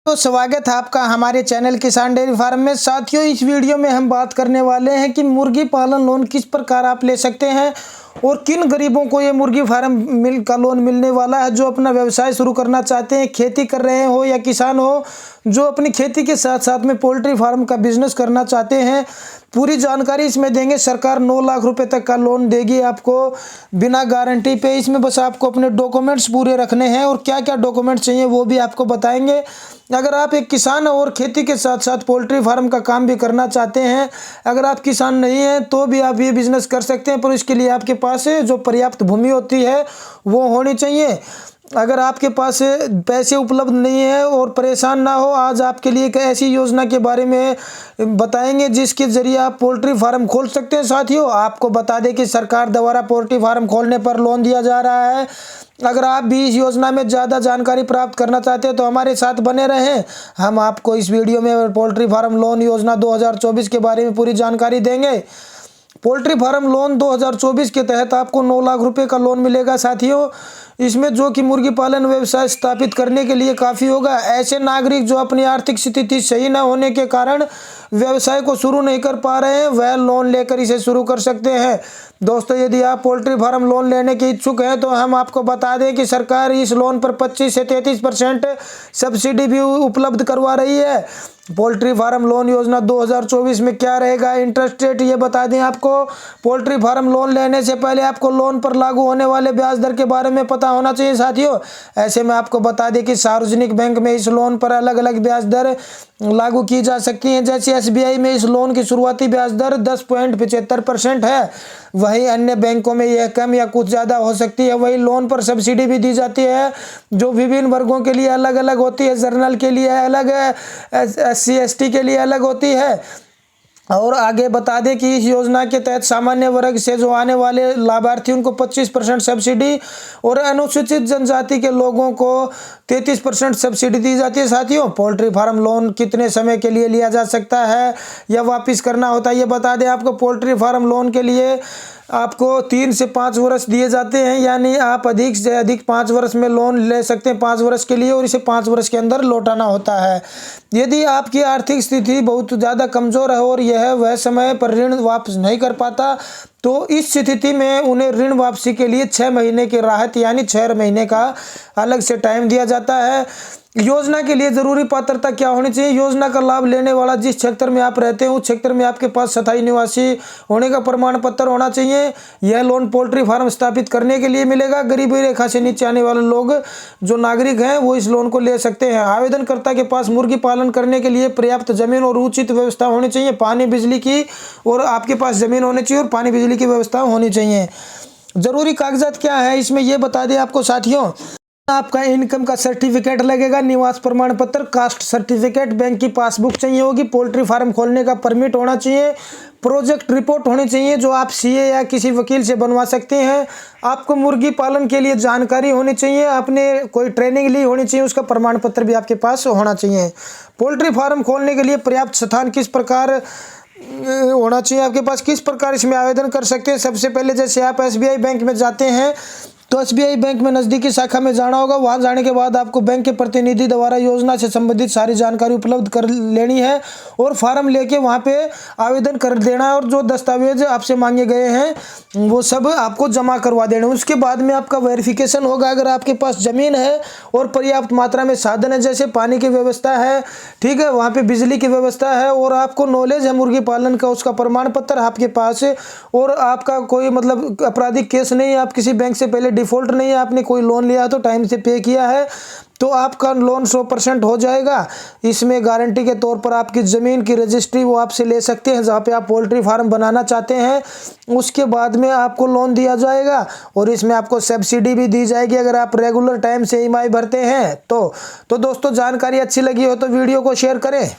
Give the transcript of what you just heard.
तो स्वागत है आपका हमारे चैनल किसान डेयरी फार्म में। साथियों, इस वीडियो में हम बात करने वाले हैं कि मुर्गी पालन लोन किस प्रकार आप ले सकते हैं और किन गरीबों को ये मुर्गी फार्म का लोन मिलने वाला है, जो अपना व्यवसाय शुरू करना चाहते हैं, खेती कर रहे हो या किसान हो जो अपनी खेती के साथ साथ में पोल्ट्री फार्म का बिजनेस करना चाहते हैं। पूरी जानकारी इसमें देंगे। सरकार 9 लाख रुपए तक का लोन देगी आपको बिना गारंटी पे। इसमें बस आपको अपने डॉक्यूमेंट्स पूरे रखने हैं और क्या क्या डॉक्यूमेंट्स चाहिए वो भी आपको बताएंगे। अगर आप एक किसान और खेती के साथ साथ पोल्ट्री फार्म का काम भी करना चाहते हैं, अगर आप किसान नहीं हैं तो भी आप ये बिज़नेस कर सकते हैं, पर इसके लिए आपके पास जो पर्याप्त भूमि होती है वो होनी चाहिए। अगर आपके पास पैसे उपलब्ध नहीं है और परेशान ना हो, आज आपके लिए एक ऐसी योजना के बारे में बताएंगे जिसके ज़रिए आप पोल्ट्री फार्म खोल सकते हैं। साथियों, आपको बता दें कि सरकार द्वारा पोल्ट्री फार्म खोलने पर लोन दिया जा रहा है। अगर आप भी इस योजना में ज़्यादा जानकारी प्राप्त करना चाहते हैं तो हमारे साथ बने रहें। हम आपको इस वीडियो में पोल्ट्री फार्म लोन योजना 2024 के बारे में पूरी जानकारी देंगे। पोल्ट्री फार्म लोन 2024 के तहत आपको 9 लाख रुपए का लोन मिलेगा। साथियों, इसमें जो कि मुर्गी पालन व्यवसाय स्थापित करने के लिए काफ़ी होगा। ऐसे नागरिक जो अपनी आर्थिक स्थिति सही न होने के कारण व्यवसाय को शुरू नहीं कर पा रहे हैं, वह लोन लेकर इसे शुरू कर सकते हैं। दोस्तों, यदि आप पोल्ट्री फार्म लोन लेने के इच्छुक हैं तो हम आपको बता दें कि सरकार इस लोन पर 25 से 33% सब्सिडी भी उपलब्ध करवा रही है। पोल्ट्री फार्म लोन योजना 2024 में क्या रहेगा इंटरेस्ट रेट, ये बता दें आपको। पोल्ट्री फार्म लोन लेने से पहले आपको लोन पर लागू होने वाले ब्याज दर के बारे में पता होना चाहिए। साथियों, ऐसे में आपको बता दें कि सार्वजनिक बैंक में इस लोन पर अलग अलग ब्याज दर लागू की जा सकती हैं। जैसे SBI में इस लोन की शुरुआती ब्याज दर 10.75% है, वहीं अन्य बैंकों में यह कम या कुछ ज़्यादा हो सकती है। वहीं लोन पर सब्सिडी भी दी जाती है जो विभिन्न वर्गों के लिए अलग अलग होती है। जर्नल के लिए अलग है, SC ST के लिए अलग होती है। और आगे बता दें कि इस योजना के तहत सामान्य वर्ग से जो आने वाले लाभार्थी उनको 25% सब्सिडी और अनुसूचित जनजाति के लोगों को 33% सब्सिडी दी जाती है। साथियों, पोल्ट्री फार्म लोन कितने समय के लिए लिया जा सकता है या वापस करना होता है, ये बता दें आपको। पोल्ट्री फार्म लोन के लिए आपको 3 से 5 वर्ष दिए जाते हैं, यानी आप अधिक से अधिक 5 वर्ष में लोन ले सकते हैं 5 वर्ष के लिए, और इसे 5 वर्ष के अंदर लौटाना होता है। यदि आपकी आर्थिक स्थिति बहुत ज़्यादा कमज़ोर है और यह वह समय पर ऋण वापस नहीं कर पाता, तो इस स्थिति में उन्हें ऋण वापसी के लिए 6 महीने की राहत यानी 6 महीने का अलग से टाइम दिया जाता है। योजना के लिए जरूरी पात्रता क्या होनी चाहिए? योजना का लाभ लेने वाला जिस क्षेत्र में आप रहते हैं उस क्षेत्र में आपके पास स्थायी निवासी होने का प्रमाण पत्र होना चाहिए। यह लोन पोल्ट्री फार्म स्थापित करने के लिए मिलेगा। गरीबी रेखा से नीचे आने वाले लोग जो नागरिक हैं वो इस लोन को ले सकते हैं। आवेदनकर्ता के पास मुर्गी पालन करने के लिए पर्याप्त जमीन और उचित व्यवस्था होनी चाहिए। पानी बिजली की और आपके पास जमीन होनी चाहिए और पानी बिजली की व्यवस्था होनी चाहिए। जरूरी कागजात क्या है इसमें, ये बता दें आपको। साथियों, आपका इनकम का सर्टिफिकेट लगेगा, निवास प्रमाण पत्र, कास्ट सर्टिफिकेट, बैंक की पासबुक चाहिए होगी, पोल्ट्री फार्म खोलने का परमिट होना चाहिए, प्रोजेक्ट रिपोर्ट होनी चाहिए जो आप CA या किसी वकील से बनवा सकते हैं। आपको मुर्गी पालन के लिए जानकारी होनी चाहिए, आपने कोई ट्रेनिंग ली होनी चाहिए, उसका प्रमाण पत्र भी आपके पास होना चाहिए। पोल्ट्री फार्म खोलने के लिए पर्याप्त स्थान किस प्रकार होना चाहिए आपके पास, किस प्रकार इसमें आवेदन कर सकते हैं। सबसे पहले जैसे आप SBI बैंक में जाते हैं तो SBI बैंक में नज़दीकी शाखा में जाना होगा। वहां जाने के बाद आपको बैंक के प्रतिनिधि द्वारा योजना से संबंधित सारी जानकारी उपलब्ध कर लेनी है और फार्म लेके वहां पे आवेदन कर देना है, और जो दस्तावेज आपसे मांगे गए हैं वो सब आपको जमा करवा देना। उसके बाद में आपका वेरिफिकेशन होगा। अगर आपके पास ज़मीन है और पर्याप्त मात्रा में साधन है, जैसे पानी की व्यवस्था है, ठीक है, वहाँ पर बिजली की व्यवस्था है, और आपको नॉलेज है मुर्गी पालन का, उसका प्रमाण पत्र आपके पास है, और आपका कोई मतलब आपराधिक केस नहीं है, आप किसी बैंक से पहले डिफॉल्ट नहीं है, आपने कोई लोन लिया तो टाइम से पे किया है, तो आपका लोन 100% हो जाएगा। इसमें गारंटी के तौर पर आपकी ज़मीन की रजिस्ट्री वो आपसे ले सकते हैं जहाँ पे आप पोल्ट्री फार्म बनाना चाहते हैं। उसके बाद में आपको लोन दिया जाएगा और इसमें आपको सब्सिडी भी दी जाएगी अगर आप रेगुलर टाइम से EMI भरते हैं तो दोस्तों, जानकारी अच्छी लगी हो तो वीडियो को शेयर करें।